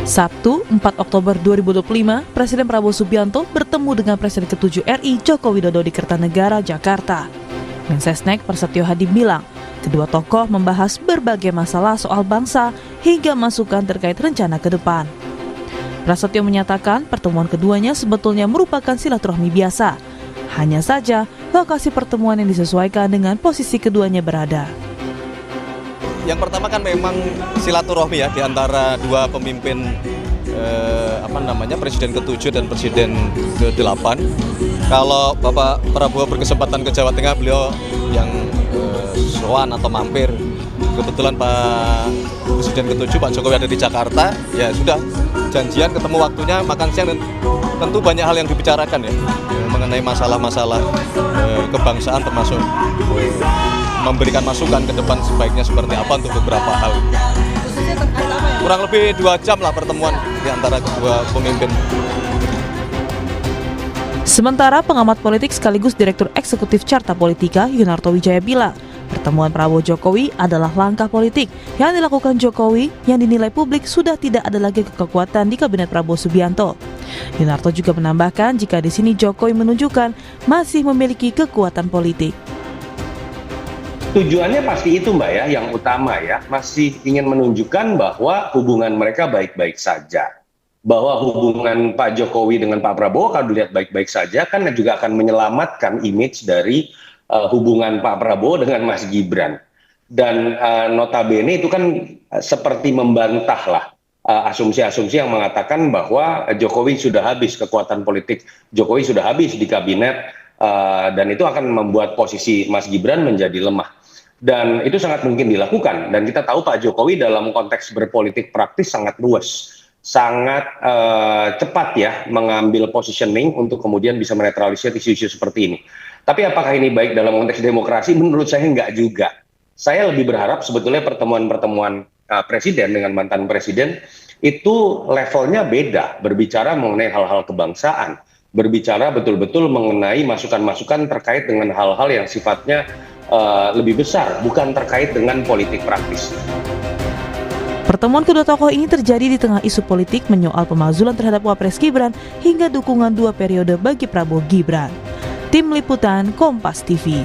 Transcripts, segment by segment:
Sabtu, 4 Oktober 2025, Presiden Prabowo Subianto bertemu dengan Presiden ke-7 RI Joko Widodo di Kertanegara, Jakarta. Mensesnek Prasetyo Hadi bilang, kedua tokoh membahas berbagai masalah soal bangsa hingga masukan terkait rencana ke depan. Prasetyo menyatakan pertemuan keduanya sebetulnya merupakan silaturahmi biasa. Hanya saja, lokasi pertemuan yang disesuaikan dengan posisi keduanya berada. Yang pertama kan memang silaturahmi ya di antara dua pemimpin Presiden ke-7 dan Presiden ke-8. Kalau Bapak Prabowo berkesempatan ke Jawa Tengah, beliau yang sowan atau mampir. Kebetulan Pak Presiden ke-7 Pak Jokowi ada di Jakarta, ya sudah janjian ketemu waktunya makan siang, dan tentu banyak hal yang dibicarakan ya mengenai masalah-masalah kebangsaan, termasuk memberikan masukan ke depan sebaiknya seperti apa untuk beberapa hal. Kurang lebih 2 jam lah pertemuan di antara kedua pemimpin. Sementara pengamat politik sekaligus Direktur Eksekutif Carta Politika Yunarto Wijaya bilang, pertemuan Prabowo Jokowi adalah langkah politik yang dilakukan Jokowi yang dinilai publik sudah tidak ada lagi kekuatan di Kabinet Prabowo Subianto. Yunarto juga menambahkan jika di sini Jokowi menunjukkan masih memiliki kekuatan politik. Tujuannya pasti itu Mbak ya, yang utama ya, masih ingin menunjukkan bahwa hubungan mereka baik-baik saja. Bahwa hubungan Pak Jokowi dengan Pak Prabowo kalau dilihat baik-baik saja kan juga akan menyelamatkan image dari hubungan Pak Prabowo dengan Mas Gibran. Dan notabene itu kan seperti membantah lah asumsi-asumsi yang mengatakan bahwa Jokowi sudah habis, kekuatan politik Jokowi sudah habis di kabinet, dan itu akan membuat posisi Mas Gibran menjadi lemah. Dan itu sangat mungkin dilakukan, dan kita tahu Pak Jokowi dalam konteks berpolitik praktis sangat luas, sangat cepat ya mengambil positioning untuk kemudian bisa menetralisir isu-isu seperti ini. Tapi apakah ini baik dalam konteks demokrasi? Menurut saya enggak juga. Saya lebih berharap sebetulnya pertemuan-pertemuan presiden dengan mantan presiden itu levelnya beda, berbicara mengenai hal-hal kebangsaan, berbicara betul-betul mengenai masukan-masukan terkait dengan hal-hal yang sifatnya lebih besar, bukan terkait dengan politik praktis. Pertemuan kedua tokoh ini terjadi di tengah isu politik menyoal pemakzulan terhadap Wapres Gibran hingga dukungan 2 periode bagi Prabowo Gibran. Tim Liputan Kompas TV.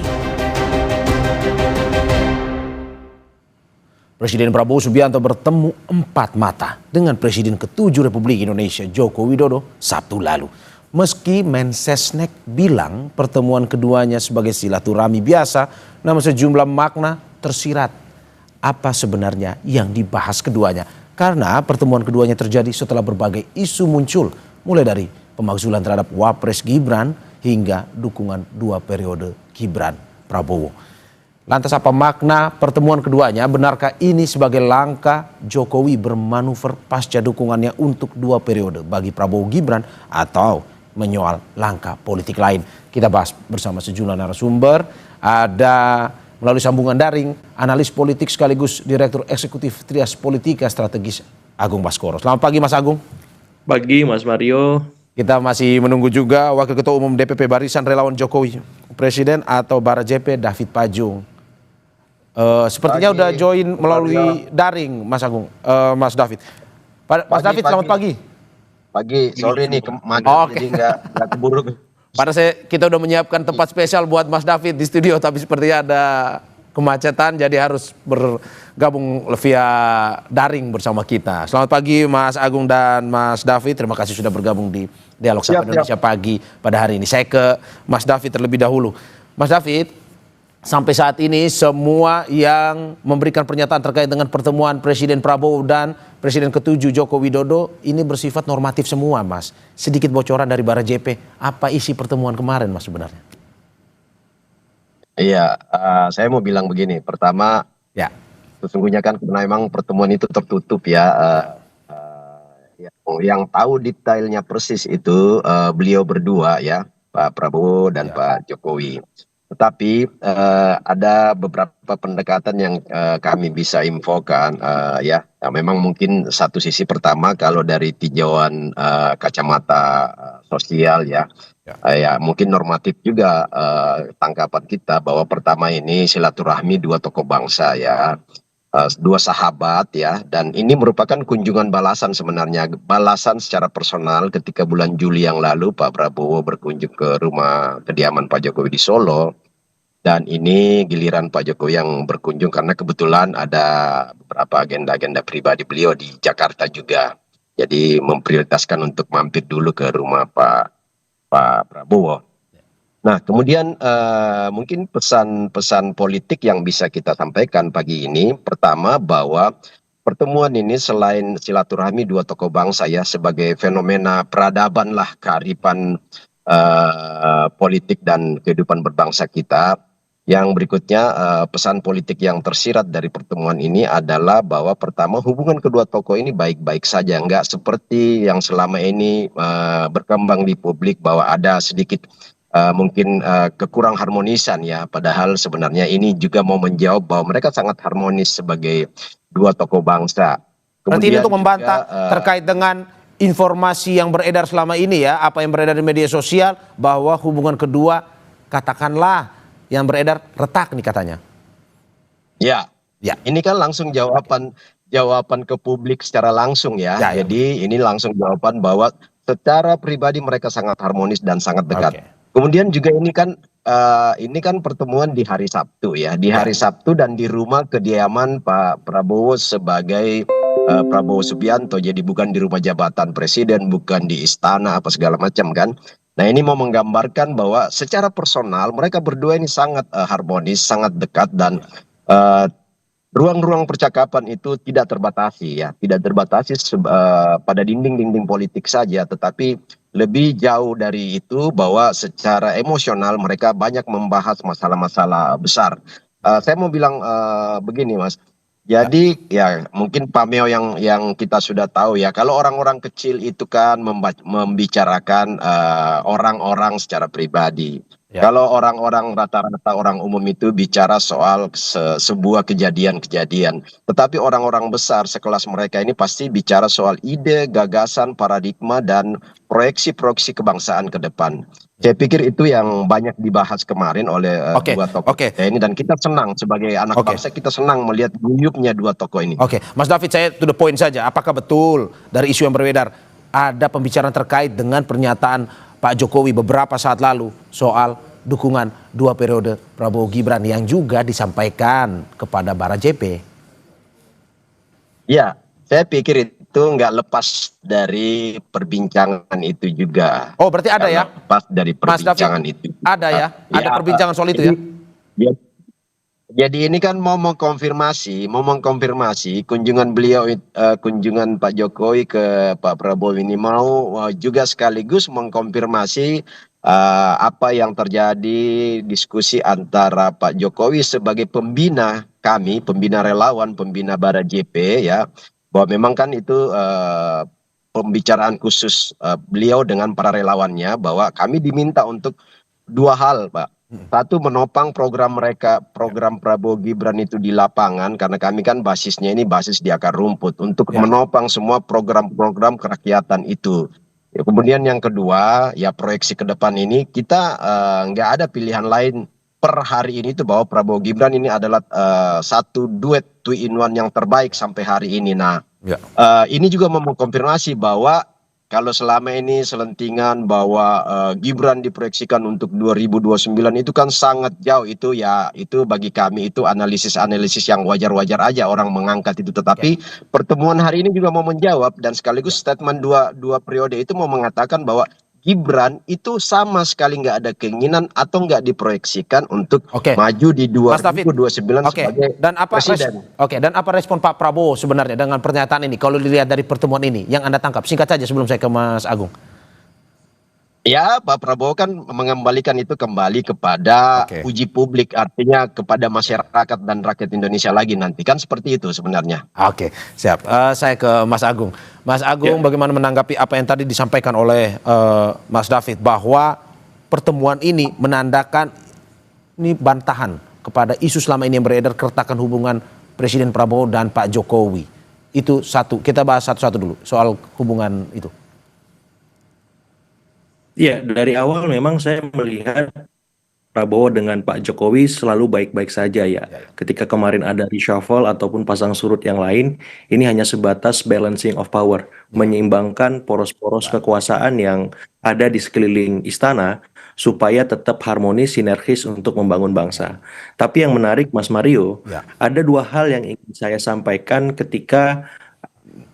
Presiden Prabowo Subianto bertemu 4 mata dengan Presiden ke-7 Republik Indonesia Joko Widodo Sabtu lalu. Meski Mensesnek bilang pertemuan keduanya sebagai silaturahmi biasa, namun sejumlah makna tersirat apa sebenarnya yang dibahas keduanya. Karena pertemuan keduanya terjadi setelah berbagai isu muncul, mulai dari pemakzulan terhadap Wapres Gibran hingga dukungan 2 periode Gibran Prabowo. Lantas apa makna pertemuan keduanya? Benarkah ini sebagai langkah Jokowi bermanuver pasca dukungannya untuk 2 periode bagi Prabowo Gibran, atau menyoal langkah politik lain? Kita bahas bersama sejumlah narasumber. Ada melalui sambungan daring analis politik sekaligus Direktur Eksekutif Trias Politika Strategis Agung Baskoro. Selamat pagi Mas Agung. Pagi Mas Mario. Kita masih menunggu juga Wakil Ketua Umum DPP Barisan Relawan Jokowi Presiden atau BARJP David Pajung. Sepertinya udah join melalui daring Mas Agung, Mas David. Mas David, selamat pagi. Pagi, sorry nih jadi nggak keburu. Padahal kita udah menyiapkan tempat spesial buat Mas David di studio, tapi sepertinya ada kemacetan, jadi harus bergabung via daring bersama kita. Selamat pagi Mas Agung dan Mas David, terima kasih sudah bergabung di Dialog Sapa Indonesia Pagi pada hari ini. Saya ke Mas David terlebih dahulu. Mas David, sampai saat ini semua yang memberikan pernyataan terkait dengan pertemuan Presiden Prabowo dan Presiden ke-7 Joko Widodo ini bersifat normatif semua, Mas. Sedikit bocoran dari BARJP, apa isi pertemuan kemarin, Mas, sebenarnya? Iya, saya mau bilang begini. Pertama, ya, sesungguhnya kan memang pertemuan itu tertutup ya. Yang tahu detailnya persis itu beliau berdua ya, Pak Prabowo dan Pak Jokowi. Tetapi ada beberapa pendekatan yang kami bisa infokan ya. Memang mungkin satu sisi pertama kalau dari tinjauan kacamata sosial ya, ya mungkin normatif juga tanggapan kita bahwa pertama ini silaturahmi 2 tokoh bangsa ya. dua sahabat ya, dan ini merupakan kunjungan balasan sebenarnya, balasan secara personal ketika bulan Juli yang lalu Pak Prabowo berkunjung ke rumah kediaman Pak Jokowi di Solo, dan ini giliran Pak Jokowi yang berkunjung karena kebetulan ada beberapa agenda-agenda pribadi beliau di Jakarta juga, jadi memprioritaskan untuk mampir dulu ke rumah Pak Prabowo. Nah, kemudian mungkin pesan-pesan politik yang bisa kita sampaikan pagi ini, pertama bahwa pertemuan ini selain silaturahmi dua tokoh bangsa ya, sebagai fenomena peradaban lah, kearifan politik dan kehidupan berbangsa kita. Yang berikutnya, pesan politik yang tersirat dari pertemuan ini adalah bahwa pertama, hubungan kedua tokoh ini baik-baik saja, nggak seperti yang selama ini berkembang di publik bahwa ada sedikit mungkin kekurang harmonisan ya, padahal sebenarnya ini juga mau menjawab bahwa mereka sangat harmonis sebagai dua tokoh bangsa. Berarti ini untuk Kemudian membantah juga, terkait dengan informasi yang beredar selama ini ya, apa yang beredar di media sosial bahwa hubungan kedua katakanlah yang beredar retak nih katanya. ya, Ya. ini kan langsung jawaban ke publik secara langsung ya. Ya, ya. Jadi ini langsung jawaban bahwa secara pribadi mereka sangat harmonis dan sangat dekat. Oke. Kemudian juga ini kan pertemuan di hari Sabtu ya, di hari Sabtu dan di rumah kediaman Pak Prabowo sebagai Prabowo Subianto, jadi bukan di rumah jabatan presiden, bukan di istana apa segala macam kan. Nah, ini mau menggambarkan bahwa secara personal mereka berdua ini sangat harmonis, sangat dekat, dan ruang-ruang percakapan itu tidak terbatasi ya, tidak terbatasi pada dinding-dinding politik saja, tetapi lebih jauh dari itu bahwa secara emosional mereka banyak membahas masalah-masalah besar. Saya mau bilang begini Mas, jadi ya mungkin pameo yang kita sudah tahu ya, kalau orang-orang kecil itu kan membicarakan orang-orang secara pribadi. Ya. Kalau orang-orang rata-rata orang umum itu bicara soal sebuah kejadian-kejadian. Tetapi orang-orang besar sekelas mereka ini pasti bicara soal ide, gagasan, paradigma, dan proyeksi-proyeksi kebangsaan ke depan. Saya pikir itu yang banyak dibahas kemarin oleh dua tokoh kita ini, dan kita senang sebagai anak bangsa, kita senang melihat guyupnya dua tokoh ini. Oke, Mas David, saya to the point saja. Apakah betul dari isu yang beredar ada pembicaraan terkait dengan pernyataan Pak Jokowi beberapa saat lalu soal dukungan 2 periode Prabowo Gibran yang juga disampaikan kepada Bara JP? Ya, saya pikir itu nggak lepas dari perbincangan itu juga. Oh, berarti ada ya? Lepas dari Mas David, perbincangan itu. ada ya? Ada perbincangan soal itu ya? Jadi ini kan mau mengkonfirmasi kunjungan beliau, kunjungan Pak Jokowi ke Pak Prabowo ini mau juga sekaligus mengkonfirmasi apa yang terjadi diskusi antara Pak Jokowi sebagai pembina kami, pembina relawan, pembina Bara JP ya, bahwa memang kan itu pembicaraan khusus beliau dengan para relawannya, bahwa kami diminta untuk dua hal Pak. Satu, menopang program mereka, program Prabowo Gibran itu di lapangan, karena kami kan basisnya ini basis di akar rumput, untuk menopang semua program-program kerakyatan itu. Ya, kemudian yang kedua, ya proyeksi ke depan ini kita nggak ada pilihan lain per hari ini, itu bahwa Prabowo Gibran ini adalah satu duet 2-in-1 yang terbaik sampai hari ini. Nah, ini juga mengkonfirmasi bahwa kalau selama ini selentingan bahwa Gibran diproyeksikan untuk 2029 itu kan sangat jauh, itu ya, itu bagi kami itu analisis-analisis yang wajar-wajar aja orang mengangkat itu. Tetapi pertemuan hari ini juga mau menjawab, dan sekaligus statement dua periode itu mau mengatakan bahwa Gibran itu sama sekali nggak ada keinginan atau nggak diproyeksikan untuk maju di 2029 sebagai presiden. Dan apa respon Pak Prabowo sebenarnya dengan pernyataan ini kalau dilihat dari pertemuan ini yang Anda tangkap? Singkat saja sebelum saya ke Mas Agung. Ya, Pak Prabowo kan mengembalikan itu kembali kepada uji publik, artinya kepada masyarakat dan rakyat Indonesia lagi nanti, kan seperti itu sebenarnya. Oke, siap. Saya ke Mas Agung. Mas Agung, bagaimana menanggapi apa yang tadi disampaikan oleh Mas David, bahwa pertemuan ini menandakan ini bantahan kepada isu selama ini yang beredar, keretakan hubungan Presiden Prabowo dan Pak Jokowi. Itu satu. Kita bahas satu-satu dulu soal hubungan itu. Ya, dari awal memang saya melihat Prabowo dengan Pak Jokowi selalu baik-baik saja ya. Ketika kemarin ada reshuffle ataupun pasang surut yang lain, ini hanya sebatas balancing of power, menyeimbangkan poros-poros kekuasaan yang ada di sekeliling istana supaya tetap harmonis, sinergis untuk membangun bangsa. Tapi yang menarik, Mas Mario, Ya. ada dua hal yang ingin saya sampaikan ketika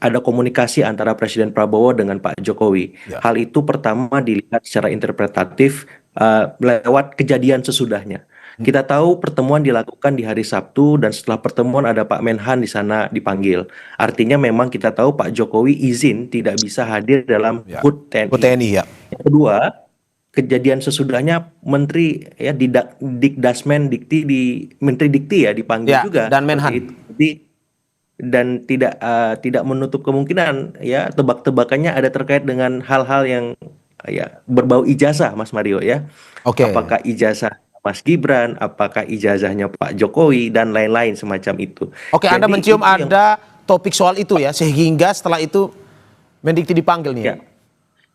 ada komunikasi antara Presiden Prabowo dengan Pak Jokowi. Ya. Hal itu pertama dilihat secara interpretatif lewat kejadian sesudahnya. Kita tahu pertemuan dilakukan di hari Sabtu dan setelah pertemuan ada Pak Menhan di sana dipanggil. Artinya memang kita tahu Pak Jokowi izin tidak bisa hadir dalam Ya. HUT TNI. TNI ya. Yang kedua, kejadian sesudahnya Menteri ya Dikdasmen Dikti di Menteri Dikti ya dipanggil Ya, juga. dan Seperti Menhan. itu. Dan tidak menutup kemungkinan ya tebak-tebakannya ada terkait dengan hal-hal yang ya berbau ijazah Mas Mario ya. Oke. Apakah ijazah Mas Gibran, apakah ijazahnya Pak Jokowi dan lain-lain semacam itu. Oke, Anda Jadi mencium itu yang- ada topik soal itu ya, sehingga setelah itu Mendikti dipanggil nih. Ya.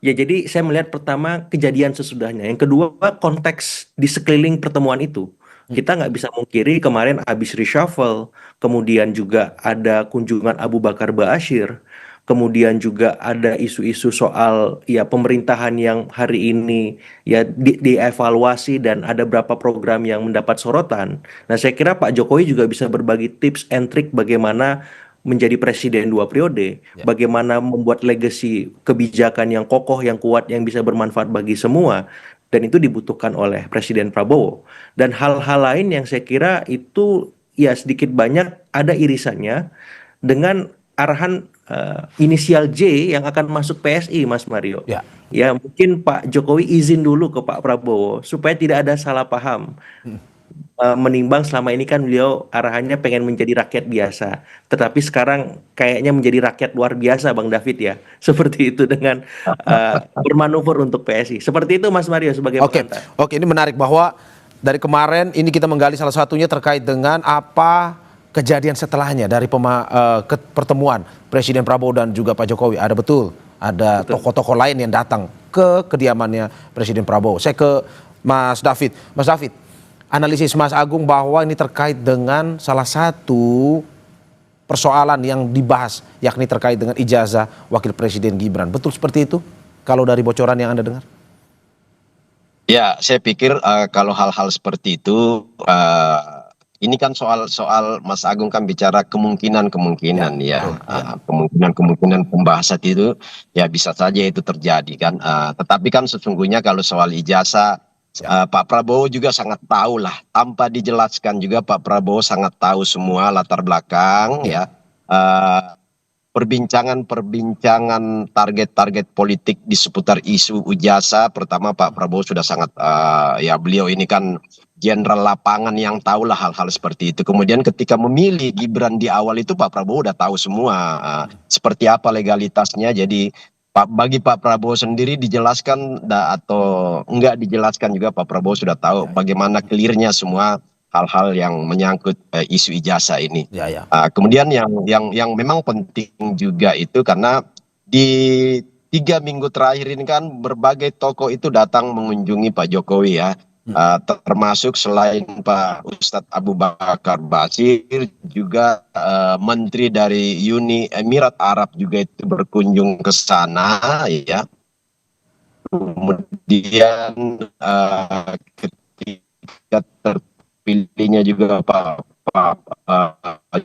Ya, jadi saya melihat pertama kejadian sesudahnya. Yang kedua konteks di sekeliling pertemuan itu. Kita nggak bisa mungkiri kemarin habis reshuffle, kemudian juga ada kunjungan Abu Bakar Ba'asyir, kemudian juga ada isu-isu soal ya pemerintahan yang hari ini ya dievaluasi dan ada beberapa program yang mendapat sorotan. Nah, saya kira Pak Jokowi juga bisa berbagi tips and trick bagaimana menjadi presiden 2 periode, bagaimana membuat legacy kebijakan yang kokoh, yang kuat, yang bisa bermanfaat bagi semua, dan itu dibutuhkan oleh Presiden Prabowo. Dan hal-hal lain yang saya kira itu ya sedikit banyak ada irisannya dengan arahan inisial J yang akan masuk PSI, Mas Mario. Ya. Ya, mungkin Pak Jokowi izin dulu ke Pak Prabowo supaya tidak ada salah paham. Menimbang selama ini kan beliau arahannya pengen menjadi rakyat biasa, tetapi sekarang kayaknya menjadi rakyat luar biasa, Bang David ya, seperti itu dengan bermanuver untuk PSI. Seperti itu Mas Mario sebagai Oke, pengantar. oke, ini menarik bahwa dari kemarin ini kita menggali salah satunya terkait dengan apa kejadian setelahnya dari pertemuan Presiden Prabowo dan juga Pak Jokowi. Ada tokoh-tokoh lain yang datang ke kediamannya Presiden Prabowo. Saya ke Mas David. Mas David, analisis Mas Agung bahwa ini terkait dengan salah satu persoalan yang dibahas, yakni terkait dengan ijazah Wakil Presiden Gibran. Betul seperti itu kalau dari bocoran yang Anda dengar? Ya, saya pikir kalau hal-hal seperti itu, ini kan soal Mas Agung kan bicara kemungkinan kemungkinan pembahasan itu ya bisa saja itu terjadi kan. Tetapi kan sesungguhnya kalau soal ijazah Pak Prabowo juga sangat tahu lah, tanpa dijelaskan juga Pak Prabowo sangat tahu semua latar belakang ya. Perbincangan target-target politik di seputar isu ijazah. Pertama Pak Prabowo sudah sangat ya beliau ini kan jenderal lapangan yang tahu lah hal-hal seperti itu. Kemudian ketika memilih Gibran di awal itu Pak Prabowo udah tahu semua seperti apa legalitasnya. Jadi bagi Pak Prabowo sendiri dijelaskan atau enggak dijelaskan juga Pak Prabowo sudah tahu bagaimana clearnya semua hal-hal yang menyangkut isu ijazah ini. Kemudian yang memang penting juga itu karena di 3 minggu terakhir ini kan berbagai tokoh itu datang mengunjungi Pak Jokowi ya. Termasuk selain Pak Ustadz Abu Bakar Ba'asyir juga menteri dari Uni Emirat Arab juga itu berkunjung ke sana ya. Kemudian ketika terpilihnya juga Pak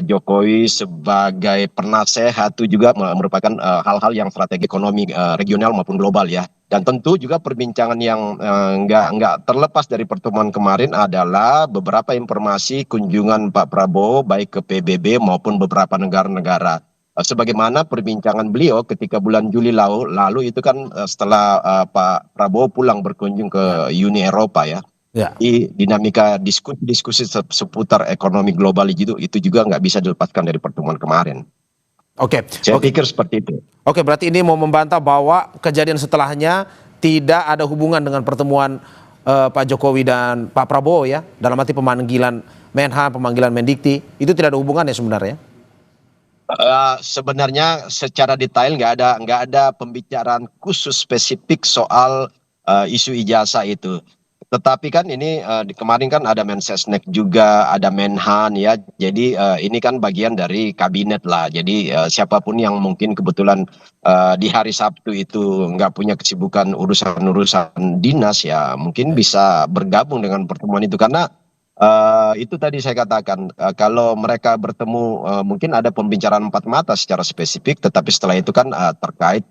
Jokowi sebagai penasehat itu juga merupakan hal-hal yang strategi ekonomi regional maupun global ya. Dan tentu juga perbincangan yang nggak terlepas dari pertemuan kemarin adalah beberapa informasi kunjungan Pak Prabowo baik ke PBB maupun beberapa negara-negara. Sebagaimana perbincangan beliau ketika bulan Juli lalu itu kan setelah Pak Prabowo pulang berkunjung ke Uni Eropa ya. Di dinamika diskusi seputar ekonomi global itu juga nggak bisa dilepaskan dari pertemuan kemarin. Saya pikir seperti itu. Oke, berarti ini mau membantah bahwa kejadian setelahnya tidak ada hubungan dengan pertemuan Pak Jokowi dan Pak Prabowo ya, dalam arti pemanggilan Menhan, pemanggilan Mendikti, itu tidak ada hubungannya sebenarnya? Sebenarnya secara detail nggak ada pembicaraan khusus spesifik soal isu ijazah itu. Tetapi kan ini kemarin kan ada Mensesnek juga, ada Menhan ya. Jadi ini kan bagian dari kabinet lah. Jadi siapapun yang mungkin kebetulan di hari Sabtu itu nggak punya kesibukan urusan-urusan dinas ya, mungkin bisa bergabung dengan pertemuan itu karena itu tadi saya katakan kalau mereka bertemu mungkin ada pembicaraan empat mata secara spesifik, tetapi setelah itu kan terkait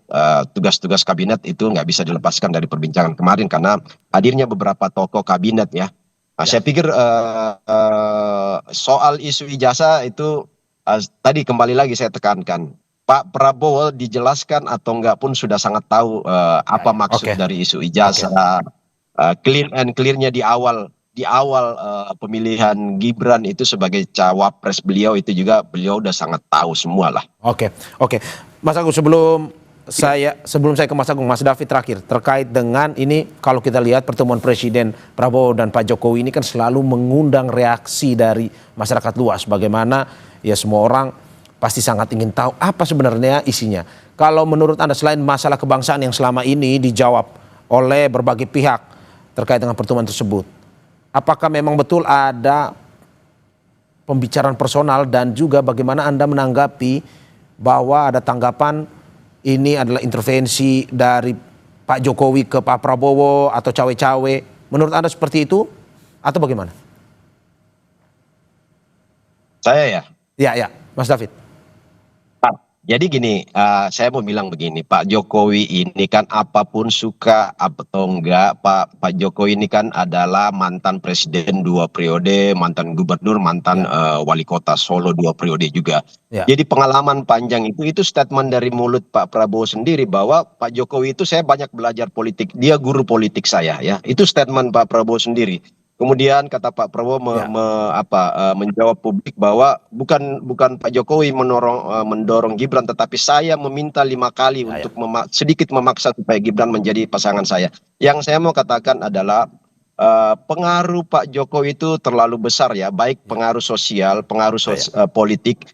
tugas-tugas kabinet itu nggak bisa dilepaskan dari perbincangan kemarin karena hadirnya beberapa tokoh kabinet ya. Nah, saya pikir soal isu ijazah itu tadi kembali lagi saya tekankan. Pak Prabowo dijelaskan atau enggak pun sudah sangat tahu apa maksud dari isu ijazah. Clear and clearnya di awal pemilihan Gibran itu sebagai cawapres beliau itu juga beliau udah sangat tahu semua lah. Oke. Mas Agung, sebelum saya ke Mas Agung, Mas David terakhir terkait dengan ini, kalau kita lihat pertemuan Presiden Prabowo dan Pak Jokowi ini kan selalu mengundang reaksi dari masyarakat luas. Bagaimana ya semua orang pasti sangat ingin tahu apa sebenarnya isinya. Kalau menurut Anda selain masalah kebangsaan yang selama ini dijawab oleh berbagai pihak terkait dengan pertemuan tersebut, apakah memang betul ada pembicaraan personal dan juga bagaimana Anda menanggapi bahwa ada tanggapan ini adalah intervensi dari Pak Jokowi ke Pak Prabowo atau cawe-cawe? Menurut Anda seperti itu atau bagaimana? Saya ya. Ya, Mas David. Jadi gini, saya mau bilang begini, Pak Jokowi ini kan apapun suka atau enggak, Pak Jokowi ini kan adalah mantan presiden 2 periode, mantan gubernur, mantan wali kota Solo 2 periode juga. Jadi pengalaman panjang itu statement dari mulut Pak Prabowo sendiri bahwa Pak Jokowi itu saya banyak belajar politik, dia guru politik saya ya. Itu statement Pak Prabowo sendiri. Kemudian kata Pak Prabowo menjawab publik bahwa bukan Pak Jokowi mendorong Gibran, tetapi saya meminta 5 kali untuk sedikit memaksa supaya Gibran menjadi pasangan saya. Yang saya mau katakan adalah pengaruh Pak Jokowi itu terlalu besar ya, baik pengaruh sosial, pengaruh politik.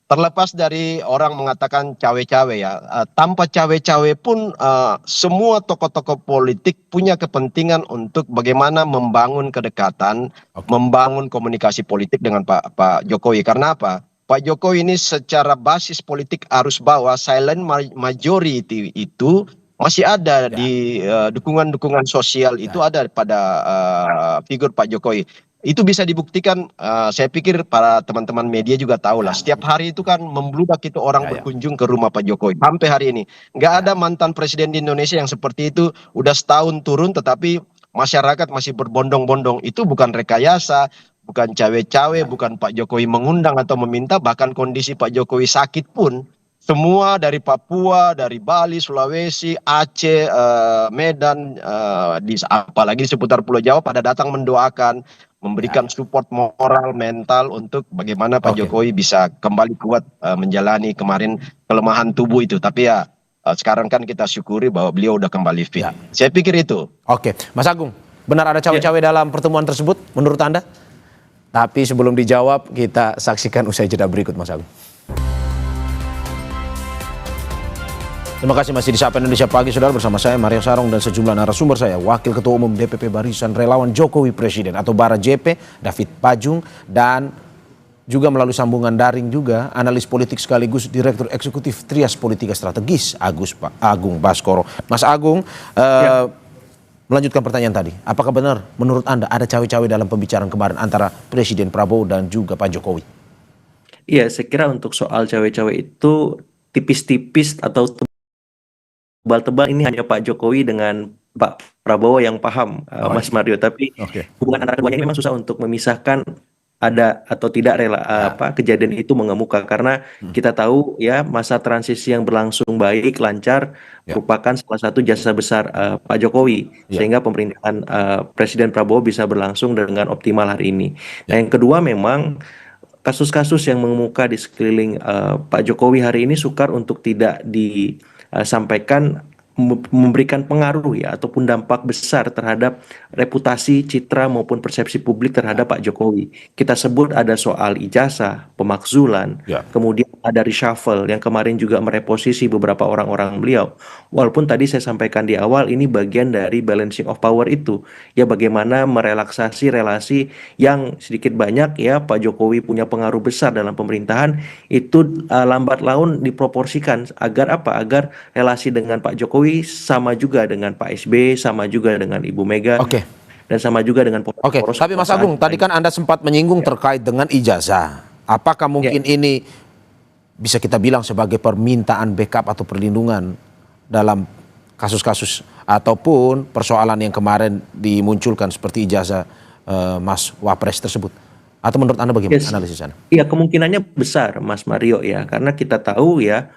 Terlepas dari orang mengatakan cawe-cawe ya, tanpa cawe-cawe pun semua tokoh-tokoh politik punya kepentingan untuk bagaimana membangun kedekatan, membangun komunikasi politik dengan Pak Jokowi. Karena apa? Pak Jokowi ini secara basis politik arus bawah, silent majority itu masih ada di dukungan-dukungan sosial itu ada pada figur Pak Jokowi. Itu bisa dibuktikan, saya pikir para teman-teman media juga tahu lah. Setiap hari itu kan membludak itu orang berkunjung ke rumah Pak Jokowi. Sampai hari ini nggak ada mantan presiden di Indonesia yang seperti itu. Udah setahun turun, tetapi masyarakat masih berbondong-bondong. Itu bukan rekayasa, bukan cawe-cawe, bukan Pak Jokowi mengundang atau meminta. Bahkan kondisi Pak Jokowi sakit pun semua dari Papua, dari Bali, Sulawesi, Aceh, Medan, apalagi di seputar Pulau Jawa pada datang mendoakan, memberikan support moral, mental untuk bagaimana Pak Jokowi bisa kembali kuat menjalani kemarin kelemahan tubuh itu. Tapi ya sekarang kan kita syukuri bahwa beliau udah kembali fit. Saya pikir itu. Oke, Mas Agung, benar ada cawe-cawe dalam pertemuan tersebut menurut Anda? Tapi sebelum dijawab, kita saksikan usai jeda berikut, Mas Agung. Terima kasih masih di Sapa Indonesia Pagi, saudara, bersama saya Mario Sarong dan sejumlah narasumber saya, Wakil Ketua Umum DPP Barisan Relawan Jokowi Presiden atau Bara JP, David Pajung, dan juga melalui sambungan daring juga analis politik sekaligus Direktur Eksekutif Trias Politika Strategis Agung Baskoro. Mas Agung, melanjutkan pertanyaan tadi, apakah benar menurut Anda ada cawe-cawe dalam pembicaraan kemarin antara Presiden Prabowo dan juga Pak Jokowi? Iya, saya kira untuk soal cawe-cawe itu tipis-tipis atau tebal-tebal ini hanya Pak Jokowi dengan Pak Prabowo yang paham, Mas Mario. Tapi hubungan antara keduanya ini memang susah untuk memisahkan ada atau tidak kejadian itu mengemuka, karena kita tahu ya masa transisi yang berlangsung baik, lancar merupakan salah satu jasa besar Pak Jokowi sehingga pemerintahan Presiden Prabowo bisa berlangsung dengan optimal hari ini. Nah, yang kedua memang kasus-kasus yang mengemuka di sekeliling Pak Jokowi hari ini sukar untuk tidak disampaikan memberikan pengaruh ya ataupun dampak besar terhadap reputasi, citra maupun persepsi publik terhadap Pak Jokowi. Kita sebut ada soal ijazah, pemakzulan, Ya. kemudian ada reshuffle yang kemarin juga mereposisi beberapa orang-orang beliau. Walaupun tadi saya sampaikan di awal ini bagian dari balancing of power itu. Ya bagaimana merelaksasi relasi yang sedikit banyak ya Pak Jokowi punya pengaruh besar dalam pemerintahan itu lambat laun diproporsikan agar apa? Agar relasi dengan Pak Jokowi sama juga dengan Pak SB, sama juga dengan Ibu Mega, Oke. dan sama juga dengan Oke, poros tapi Mas kekuasaan Agung, tadi lain. kan Anda sempat menyinggung terkait dengan ijazah. Apakah mungkin ini bisa kita bilang sebagai permintaan backup atau perlindungan dalam kasus-kasus ataupun persoalan yang kemarin dimunculkan seperti ijazah Mas Wapres tersebut? Atau menurut Anda bagaimana Yes. analisis Anda? Iya, kemungkinannya besar, Mas Mario ya, karena kita tahu ya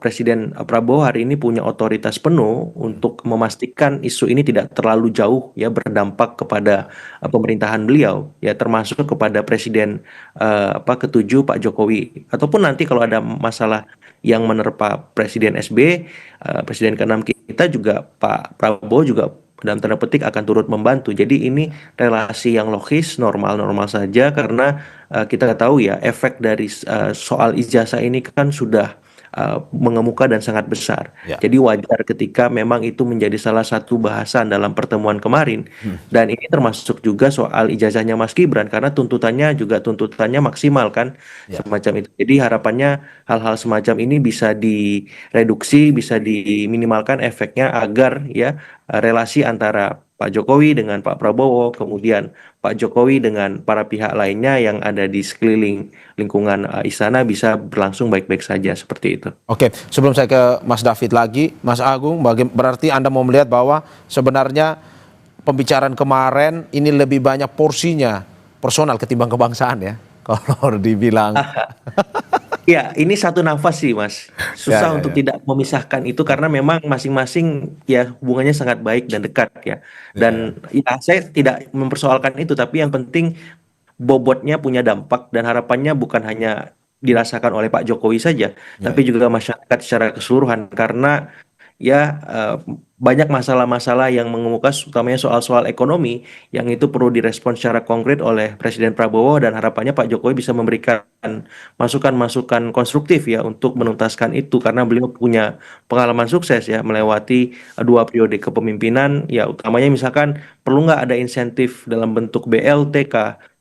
Presiden Prabowo hari ini punya otoritas penuh untuk memastikan isu ini tidak terlalu jauh ya berdampak kepada pemerintahan beliau ya, termasuk kepada Presiden ketujuh Pak Jokowi, ataupun nanti kalau ada masalah yang menerpa Presiden SB, Presiden ke-6 kita juga Pak Prabowo juga dalam tanda petik akan turut membantu. Jadi ini relasi yang logis, normal-normal saja, karena kita tahu ya efek dari soal ijazah ini kan sudah mengemuka dan sangat besar. Ya. Jadi wajar ketika memang itu menjadi salah satu bahasan dalam pertemuan kemarin. Dan ini termasuk juga soal ijazahnya Mas Gibran, karena tuntutannya juga tuntutannya maksimal kan, Ya. semacam itu. Jadi harapannya hal-hal semacam ini bisa direduksi, bisa diminimalkan efeknya agar ya relasi antara Pak Jokowi dengan Pak Prabowo, kemudian Pak Jokowi dengan para pihak lainnya yang ada di sekeliling lingkungan istana bisa berlangsung baik-baik saja, seperti itu. Oke, sebelum saya ke Mas David lagi, Mas Agung, berarti Anda mau melihat bahwa sebenarnya pembicaraan kemarin ini lebih banyak porsinya personal ketimbang kebangsaan ya, kalau dibilang. Ya, ini satu nafas sih, Mas. Susah Ya. untuk tidak memisahkan itu karena memang masing-masing ya hubungannya sangat baik dan dekat ya. Dan ya saya tidak mempersoalkan itu, tapi yang penting bobotnya punya dampak dan harapannya bukan hanya dirasakan oleh Pak Jokowi saja, tapi juga masyarakat secara keseluruhan, karena ya banyak masalah-masalah yang mengemuka, utamanya soal-soal ekonomi yang itu perlu direspons secara konkret oleh Presiden Prabowo, dan harapannya Pak Jokowi bisa memberikan masukan-masukan konstruktif ya untuk menuntaskan itu, karena beliau punya pengalaman sukses ya melewati 2 periode kepemimpinan ya, utamanya misalkan perlu nggak ada insentif dalam bentuk BLT,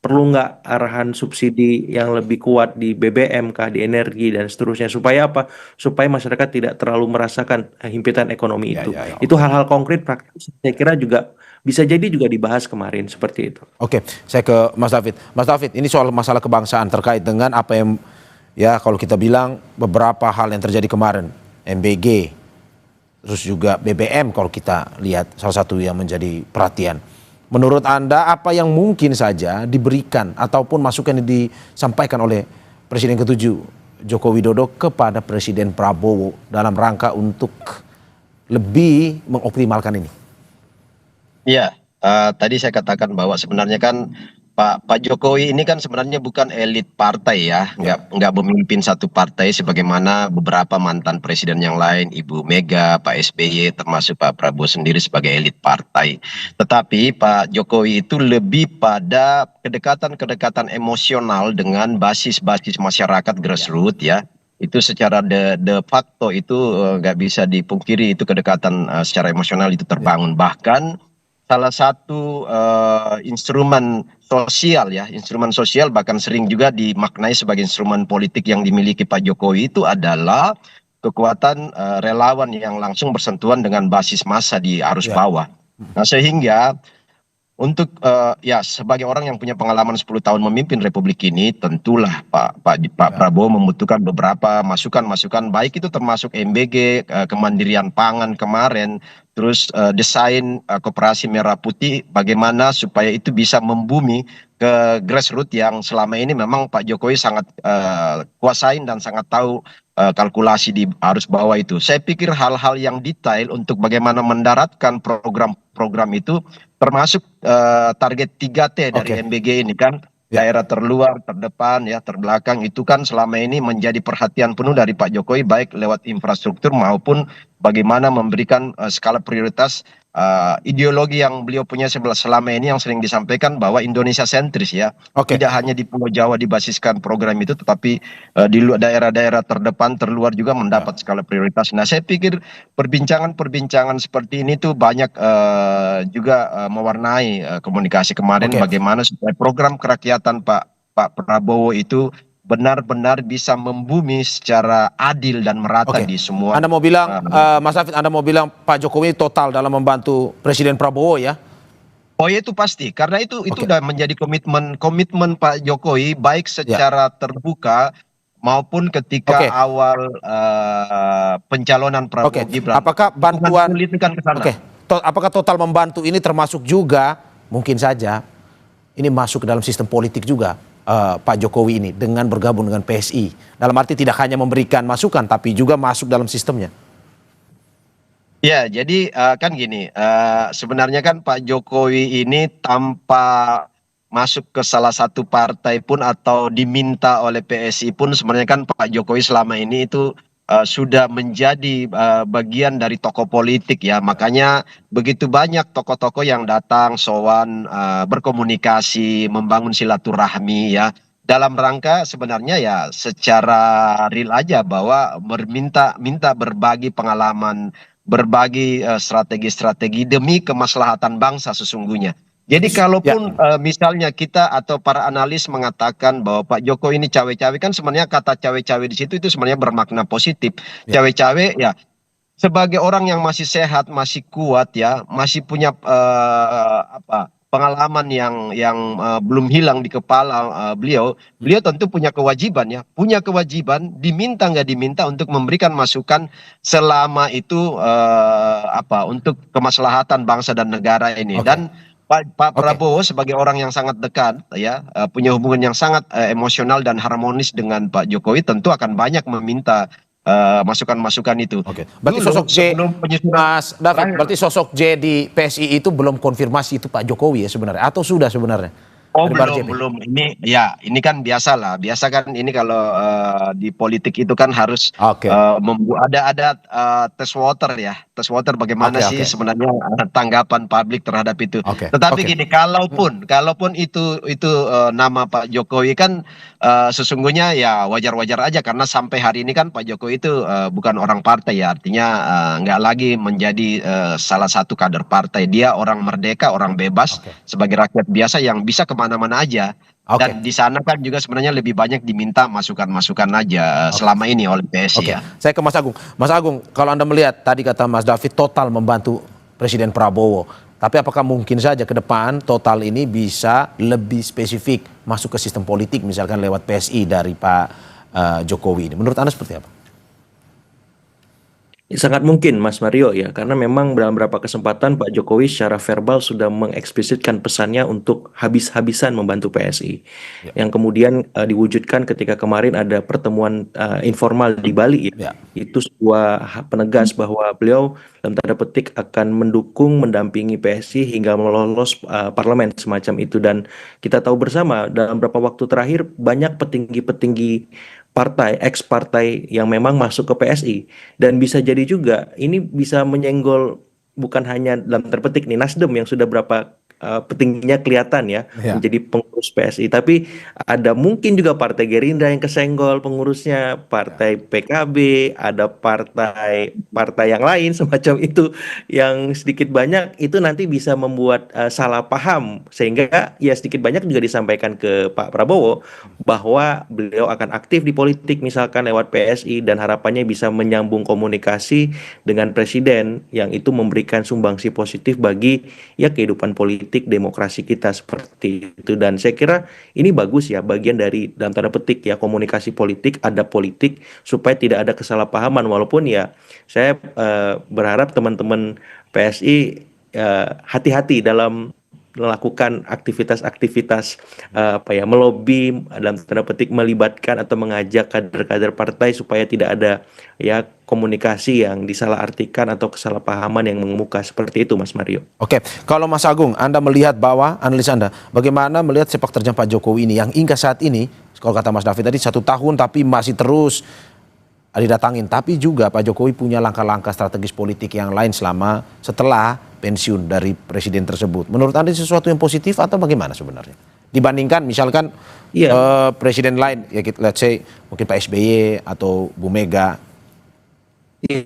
perlu nggak arahan subsidi yang lebih kuat di BBM di energi dan seterusnya, supaya apa? Supaya masyarakat tidak terlalu merasakan himpitan ekonomi itu. Ya. Itu hal-hal konkret praktis saya kira juga bisa jadi juga dibahas kemarin, seperti itu. Oke, saya ke Mas David. Mas David, ini soal masalah kebangsaan terkait dengan apa yang ya kalau kita bilang beberapa hal yang terjadi kemarin, MBG, terus juga BBM kalau kita lihat salah satu yang menjadi perhatian. Menurut Anda apa yang mungkin saja diberikan ataupun masukan yang disampaikan oleh Presiden ke-7 Joko Widodo kepada Presiden Prabowo dalam rangka untuk lebih mengoptimalkan ini? Iya, tadi saya katakan bahwa sebenarnya kan Pak Jokowi ini kan sebenarnya bukan elit partai ya, nggak memimpin satu partai sebagaimana beberapa mantan presiden yang lain, Ibu Mega, Pak SBY, termasuk Pak Prabowo sendiri sebagai elit partai. Tetapi Pak Jokowi itu lebih pada kedekatan-kedekatan emosional dengan basis-basis masyarakat grassroots ya. Itu secara de facto itu nggak bisa dipungkiri, itu kedekatan secara emosional itu terbangun. Bahkan salah satu instrumen sosial bahkan sering juga dimaknai sebagai instrumen politik yang dimiliki Pak Jokowi itu adalah kekuatan relawan yang langsung bersentuhan dengan basis massa di arus bawah. Nah, sehingga untuk ya sebagai orang yang punya pengalaman 10 tahun memimpin Republik ini, tentulah Pak Prabowo membutuhkan beberapa masukan-masukan, baik itu termasuk MBG, kemandirian pangan kemarin, terus desain koperasi merah putih, bagaimana supaya itu bisa membumi ke grassroots yang selama ini memang Pak Jokowi sangat kuasain dan sangat tahu kalkulasi di arus bawah itu. Saya pikir hal-hal yang detail untuk bagaimana mendaratkan program-program itu, termasuk target 3T dari MBG ini kan, daerah terluar, terdepan, ya terbelakang, itu kan selama ini menjadi perhatian penuh dari Pak Jokowi, baik lewat infrastruktur maupun bagaimana memberikan skala prioritas ideologi yang beliau punya selama ini yang sering disampaikan bahwa Indonesia sentris ya. Oke. Tidak hanya di Pulau Jawa dibasiskan program itu, tetapi di daerah-daerah terdepan terluar juga mendapat skala prioritas. Nah, saya pikir perbincangan seperti ini tuh banyak juga mewarnai komunikasi kemarin, Oke. bagaimana supaya program kerakyatan Pak Prabowo itu benar-benar bisa membumi secara adil dan merata Oke. di semua. Anda mau bilang, Mas David, Anda mau bilang Pak Jokowi total dalam membantu Presiden Prabowo ya? Oh ya, itu pasti, karena itu Oke. udah menjadi komitmen Pak Jokowi baik secara terbuka maupun ketika Oke. awal pencalonan Prabowo Oke. Gibran. Apakah bantuan Sulit kan ke sana. Oke. Apakah total membantu ini termasuk juga mungkin saja ini masuk ke dalam sistem politik juga Pak Jokowi ini dengan bergabung dengan PSI. Dalam arti tidak hanya memberikan masukan tapi juga masuk dalam sistemnya. Ya, jadi kan gini, sebenarnya kan Pak Jokowi ini tanpa masuk ke salah satu partai pun atau diminta oleh PSI pun sebenarnya kan Pak Jokowi selama ini itu sudah menjadi bagian dari tokoh politik ya. Makanya begitu banyak tokoh-tokoh yang datang, sowan, berkomunikasi, membangun silaturahmi ya. Dalam rangka sebenarnya ya secara real aja bahwa minta berbagi pengalaman, berbagi strategi-strategi demi kemaslahatan bangsa sesungguhnya. Jadi kalaupun misalnya kita atau para analis mengatakan bahwa Pak Jokowi ini cawe-cawe, kan sebenarnya kata cawe-cawe di situ itu sebenarnya bermakna positif. Cawe-cawe ya sebagai orang yang masih sehat, masih kuat ya, masih punya pengalaman yang belum hilang di kepala beliau tentu punya kewajiban ya, diminta nggak diminta untuk memberikan masukan selama itu untuk kemaslahatan bangsa dan negara ini. Dan Pak Prabowo sebagai orang yang sangat dekat ya, punya hubungan yang sangat emosional dan harmonis dengan Pak Jokowi, tentu akan banyak meminta masukan-masukan itu. Oke. Berarti sosok J, Mas David, berarti sosok J di PSI itu belum konfirmasi itu Pak Jokowi ya sebenarnya, atau sudah sebenarnya? Oh, belum. Ini kan biasa lah. Biasa kan ini kalau di politik itu kan harus ada test water ya. Test water bagaimana sih sebenarnya tanggapan publik terhadap itu. Tetapi gini, kalaupun itu nama Pak Jokowi kan sesungguhnya ya wajar-wajar aja, karena sampai hari ini kan Pak Jokowi itu bukan orang partai ya. Artinya nggak lagi menjadi salah satu kader partai. Dia orang merdeka, orang bebas sebagai rakyat biasa yang bisa kemana-mana aja. Dan di sana kan juga sebenarnya lebih banyak diminta masukan-masukan aja selama ini oleh PSI ya. Saya ke Mas Agung. Mas Agung, kalau Anda melihat tadi kata Mas David total membantu Presiden Prabowo, tapi apakah mungkin saja ke depan total ini bisa lebih spesifik masuk ke sistem politik misalkan lewat PSI dari Pak Jokowi ini? Menurut Anda seperti apa? Sangat mungkin Mas Mario ya, karena memang dalam beberapa kesempatan Pak Jokowi secara verbal sudah mengeksplisitkan pesannya untuk habis-habisan membantu PSI. Yang kemudian diwujudkan ketika kemarin ada pertemuan informal di Bali ya. Itu sebuah penegas bahwa beliau dalam tanda petik akan mendukung, mendampingi PSI hingga melolos parlemen semacam itu. Dan kita tahu bersama dalam beberapa waktu terakhir banyak petinggi-petinggi partai, ex-partai yang memang masuk ke PSI. Dan bisa jadi juga ini bisa menyenggol bukan hanya dalam terpetik nih Nasdem yang sudah berapa petingginya kelihatan ya menjadi pengurus PSI, tapi ada mungkin juga partai Gerindra yang kesenggol pengurusnya, partai PKB, ada partai yang lain semacam itu yang sedikit banyak itu nanti bisa membuat salah paham, sehingga ya sedikit banyak juga disampaikan ke Pak Prabowo bahwa beliau akan aktif di politik misalkan lewat PSI dan harapannya bisa menyambung komunikasi dengan presiden yang itu memberikan sumbangsi positif bagi ya kehidupan politik demokrasi kita seperti itu. Dan saya kira ini bagus ya, bagian dari dalam tanda petik ya komunikasi politik, ada politik supaya tidak ada kesalahpahaman. Walaupun ya saya berharap teman-teman PSI hati-hati dalam melakukan aktivitas-aktivitas melobi dalam tanda petik, melibatkan atau mengajak kader-kader partai supaya tidak ada ya komunikasi yang disalahartikan atau kesalahpahaman yang mengemuka seperti itu, Mas Mario. Oke, kalau Mas Agung, Anda melihat bahwa analis Anda, bagaimana melihat sepak terjang Pak Jokowi ini yang hingga saat ini, kalau kata Mas David tadi 1 tahun tapi masih terus didatangin, tapi juga Pak Jokowi punya langkah-langkah strategis politik yang lain setelah pensiun dari presiden tersebut. Menurut Anda sesuatu yang positif atau bagaimana sebenarnya? Dibandingkan misalkan presiden lain, ya let's say mungkin Pak SBY atau Bu Mega. Iya,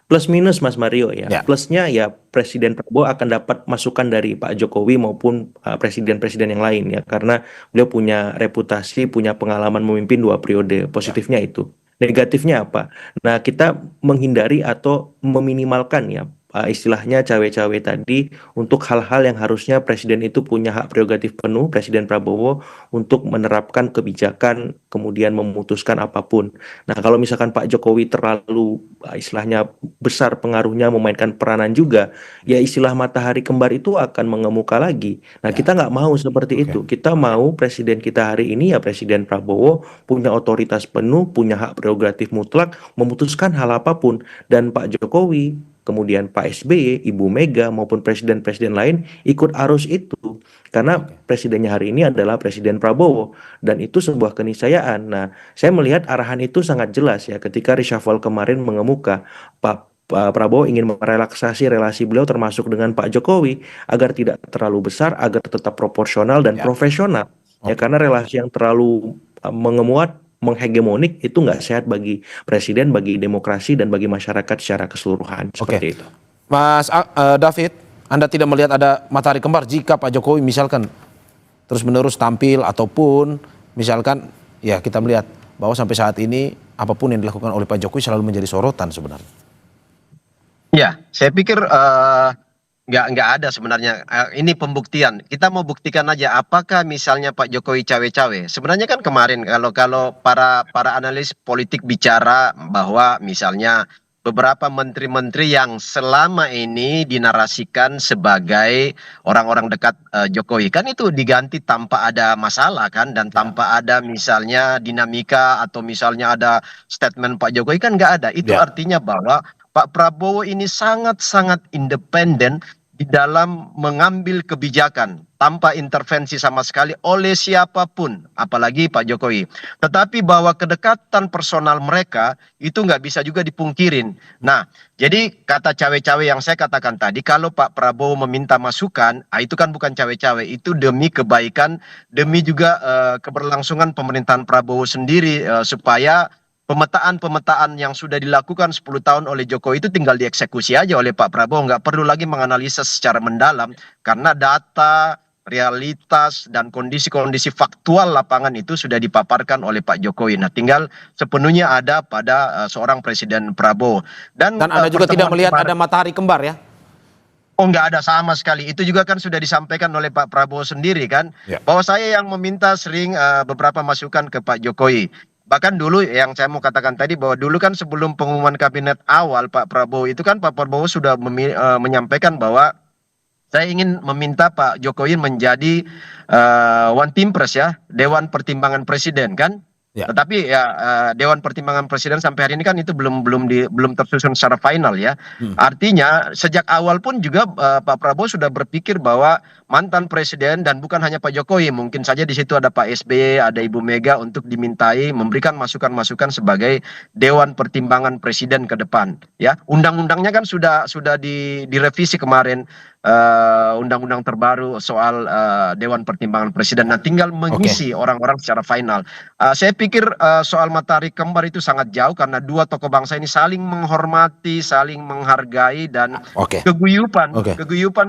plus minus Mas Mario ya. Ya. Plusnya ya Presiden Prabowo akan dapat masukan dari Pak Jokowi maupun presiden-presiden yang lain ya, karena beliau punya reputasi, punya pengalaman memimpin 2 periode. Positifnya itu. Negatifnya apa? Nah, kita menghindari atau meminimalkan ya istilahnya cawe-cawe tadi untuk hal-hal yang harusnya presiden itu punya hak prerogatif penuh, Presiden Prabowo, untuk menerapkan kebijakan kemudian memutuskan apapun. Nah, kalau misalkan Pak Jokowi terlalu istilahnya besar pengaruhnya memainkan peranan juga, ya istilah matahari kembar itu akan mengemuka lagi. Nah, kita nggak mau seperti itu. Kita mau presiden kita hari ini ya Presiden Prabowo punya otoritas penuh, punya hak prerogatif mutlak, memutuskan hal apapun. Dan Pak Jokowi, kemudian Pak SBY, Ibu Mega maupun presiden-presiden lain ikut arus itu. Karena presidennya hari ini adalah Presiden Prabowo dan itu sebuah keniscayaan. Nah, saya melihat arahan itu sangat jelas ya ketika reshuffle kemarin mengemuka. Pak Prabowo ingin merelaksasi relasi beliau termasuk dengan Pak Jokowi agar tidak terlalu besar, agar tetap proporsional dan profesional. Ya, karena relasi yang terlalu mengemuat, menghegemonik itu nggak sehat bagi presiden, bagi demokrasi, dan bagi masyarakat secara keseluruhan. Seperti itu. Mas David, Anda tidak melihat ada matahari kembar jika Pak Jokowi misalkan terus-menerus tampil ataupun misalkan ya kita melihat bahwa sampai saat ini apapun yang dilakukan oleh Pak Jokowi selalu menjadi sorotan sebenarnya. Ya, saya pikir nggak ada sebenarnya. Ini pembuktian. Kita mau buktikan aja apakah misalnya Pak Jokowi cawe-cawe. Sebenarnya kan kemarin kalau para analis politik bicara bahwa misalnya beberapa menteri-menteri yang selama ini dinarasikan sebagai orang-orang dekat Jokowi kan itu diganti tanpa ada masalah kan, dan tanpa ada misalnya dinamika atau misalnya ada statement Pak Jokowi kan nggak ada. Itu artinya bahwa Pak Prabowo ini sangat-sangat independen di dalam mengambil kebijakan tanpa intervensi sama sekali oleh siapapun, apalagi Pak Jokowi. Tetapi bahwa kedekatan personal mereka itu nggak bisa juga dipungkirin. Nah, jadi kata cawe-cawe yang saya katakan tadi, kalau Pak Prabowo meminta masukan, itu kan bukan cawe-cawe, itu demi kebaikan, demi juga keberlangsungan pemerintahan Prabowo sendiri, supaya pemetaan-pemetaan yang sudah dilakukan 10 tahun oleh Jokowi itu tinggal dieksekusi aja oleh Pak Prabowo, nggak perlu lagi menganalisa secara mendalam karena data, realitas, dan kondisi-kondisi faktual lapangan itu sudah dipaparkan oleh Pak Jokowi. Nah, tinggal sepenuhnya ada pada seorang Presiden Prabowo. Dan Anda juga tidak melihat ada matahari kembar ya? Oh, nggak ada sama sekali. Itu juga kan sudah disampaikan oleh Pak Prabowo sendiri kan, bahwa saya yang meminta sering beberapa masukan ke Pak Jokowi. Bahkan dulu yang saya mau katakan tadi bahwa dulu kan sebelum pengumuman kabinet awal Pak Prabowo itu kan Pak Prabowo sudah menyampaikan bahwa saya ingin meminta Pak Jokowi menjadi One Team Press ya, Dewan Pertimbangan Presiden kan. Tetapi ya Dewan Pertimbangan Presiden sampai hari ini kan itu belum tersusun secara final ya. Artinya sejak awal pun juga Pak Prabowo sudah berpikir bahwa mantan presiden dan bukan hanya Pak Jokowi, mungkin saja di situ ada Pak SBY, ada Ibu Mega untuk dimintai memberikan masukan-masukan sebagai Dewan Pertimbangan Presiden ke depan. Ya, undang-undangnya kan sudah direvisi kemarin. Undang-undang terbaru soal Dewan Pertimbangan Presiden. Nah, tinggal mengisi orang-orang secara final. Saya pikir soal matahari kembar itu sangat jauh karena dua tokoh bangsa ini saling menghormati, saling menghargai, dan keguyupan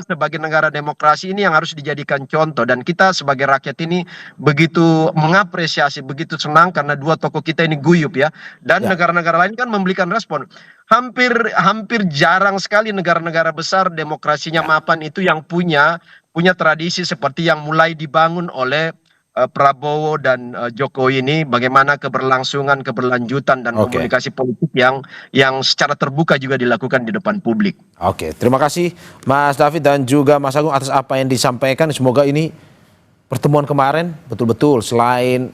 sebagai negara demokrasi ini yang harus dijadikan contoh. Dan kita sebagai rakyat ini begitu mengapresiasi, begitu senang karena dua tokoh kita ini guyup ya. Dan negara-negara lain kan memberikan respon. Hampir jarang sekali negara-negara besar demokrasinya mapan itu yang punya tradisi seperti yang mulai dibangun oleh Prabowo dan Jokowi ini, bagaimana keberlangsungan, keberlanjutan, dan komunikasi politik yang secara terbuka juga dilakukan di depan publik. Oke, terima kasih Mas David dan juga Mas Agung atas apa yang disampaikan. Semoga ini pertemuan kemarin betul-betul selain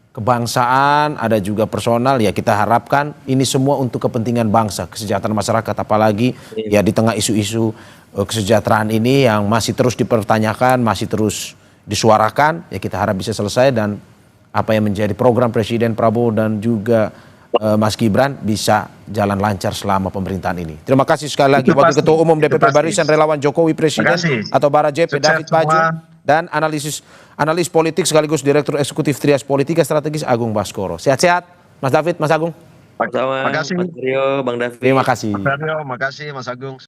kebangsaan, ada juga personal, ya kita harapkan ini semua untuk kepentingan bangsa, kesejahteraan masyarakat, apalagi ya di tengah isu-isu kesejahteraan ini yang masih terus dipertanyakan, masih terus disuarakan, ya kita harap bisa selesai dan apa yang menjadi program Presiden Prabowo dan juga Mas Gibran bisa jalan lancar selama pemerintahan ini. Terima kasih sekali lagi Itu Wakil pasti, Ketua Umum itu DPP pasti. Barisan Relawan Jokowi Presiden Terima kasih. atau Bara JP Sukses David Paju semua. dan analis politik sekaligus Direktur Eksekutif Trias Politika Strategis Agung Baskoro. Sehat-sehat Mas David, Mas Agung. Sama Makasih. Mas Rio, Bang David. Terima kasih. Mas Aryo, makasih Mas Agung.